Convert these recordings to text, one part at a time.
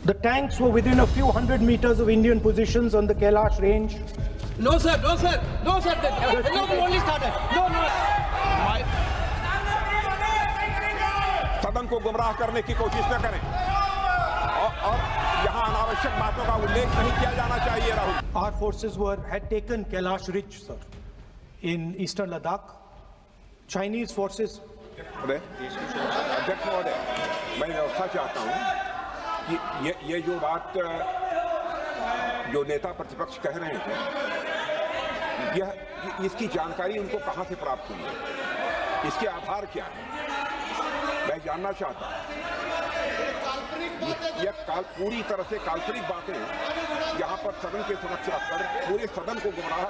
The tanks were within a few hundred meters of Indian positions on the Kailash range. No, sir. No, sir. No, sir. The only started. No. सदन को गुमराह करने की कोशिश न करें और यहाँ अनावश्यक बातों का उल्लेख नहीं किया जाना चाहिए। Rahul, Our forces had taken Kailash Ridge, sir, in eastern Ladakh. Chinese forces. अध्यक्ष महोदय, मैं व्यवस्था चाहता हूँ कि ये जो बात जो नेता प्रतिपक्ष कह रहे थे, यह इसकी जानकारी उनको कहाँ से प्राप्त हुई है, इसके आधार क्या है, मैं जानना चाहता हूँ। यह पूरी तरह से काल्पनिक बातें यहाँ पर सदन के समक्ष रखकर पूरे सदन को गुमराह,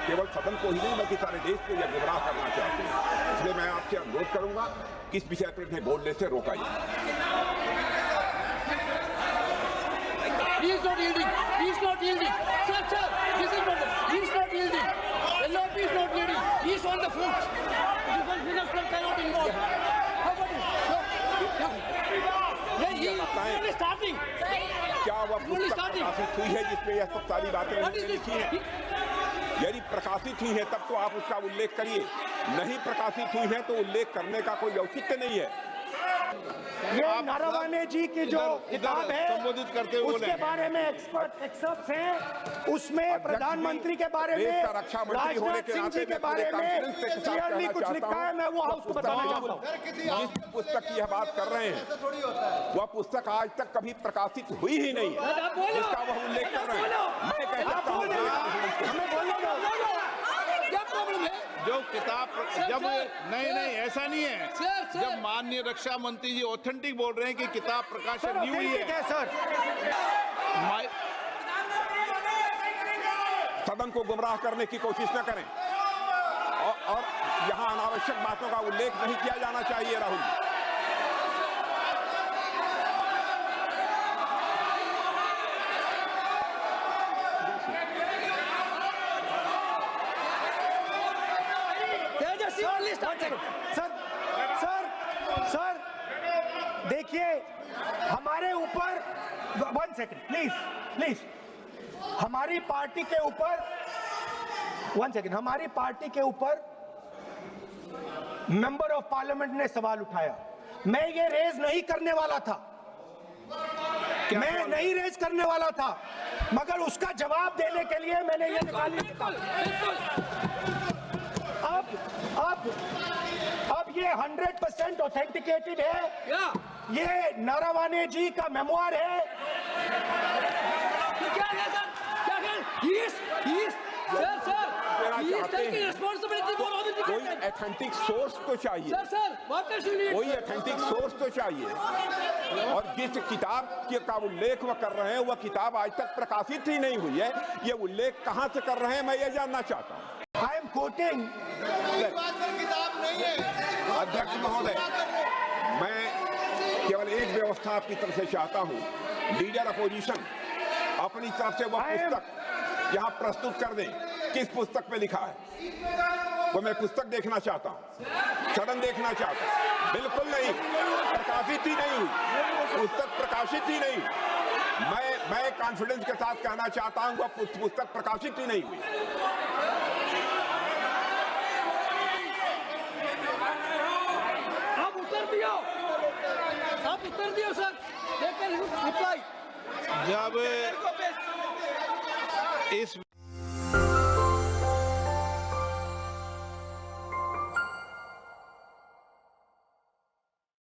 केवल सदन को ही नहीं बल्कि सारे देश को यह गुमराह करना चाहते हैं। इसलिए मैं आपसे अनुरोध करूंगा कि इस विषय पर इन्हें बोलने से रोका जाए। He is not yielding. He is not yielding. Sir, this is not. He is not yielding. LRP is not yielding. He is on the foot. Defense minister cannot involve. How about it? He is starting. क्या वह पुस्तक प्रकाशित हुई है जिसमें यह सब सारी बातें लिखी हैं? यदि प्रकाशित हुई है तब तो आप उसका उल्लेख करिए, नहीं प्रकाशित हुई है तो उल्लेख करने का कोई औचित्य नहीं है। ये नारावाने जी की जो किताब है संबोधित करते हुए उसके बारे में एक्सपर्ट्स हैं, उसमें प्रधानमंत्री के बारे में, राजनाथ सिंह जी के बारे में क्लियरली कुछ लिखा है। मैं वो हाउस को बताना चाहता हूँ। जिस पुस्तक की यह बात कर रहे हैं वह पुस्तक आज तक कभी प्रकाशित हुई ही नहीं है, इसका वह उल्लेख कर रहे हैं। मैं कह सकता हूँ जो किताब जब नहीं ऐसा नहीं है। जब माननीय रक्षा मंत्री जी ऑथेंटिक बोल रहे हैं कि किताब प्रकाशित नहीं हुई है सर, सदन को गुमराह करने की कोशिश न करें और यहाँ अनावश्यक बातों का उल्लेख नहीं किया जाना चाहिए। राहुल, सर देखिए, हमारे ऊपर 1 सेकंड प्लीज हमारी पार्टी के ऊपर 1 सेकंड हमारी पार्टी के ऊपर मेंबर ऑफ पार्लियामेंट ने सवाल उठाया। मैं ये रेज नहीं करने वाला था, मैं नहीं रेज करने वाला था, मगर उसका जवाब देने के लिए मैंने ये निकाली। अब ये 100% ऑथेंटिकेटेड है। ये नारावाने जी का मेमोयर है। कोई ऑथेंटिक सोर्स तो चाहिए, कोई ऑथेंटिक सोर्स तो चाहिए। और जिस किताब का उल्लेख वह कर रहे हैं वह किताब आज तक प्रकाशित ही नहीं हुई है। ये उल्लेख कहां से कर रहे हैं मैं ये जानना चाहता हूं। I am quoting. अध्यक्ष महोदय, मैं केवल एक व्यवस्था आपकी तरफ से चाहता हूं, लीडर अपोजिशन अपनी तरफ से वह पुस्तक यहाँ प्रस्तुत कर दें। किस पुस्तक पे लिखा है वो मैं पुस्तक देखना चाहता हूँ, सदन देखना चाहता हूँ। बिल्कुल नहीं, प्रकाशित ही नहीं हुई पुस्तक, प्रकाशित ही नहीं। मैं कॉन्फिडेंस के साथ कहना चाहता हूँ वह पुस्तक प्रकाशित ही नहीं हुई। आप उत्तर दियो सर, रिप्लाई। जब इस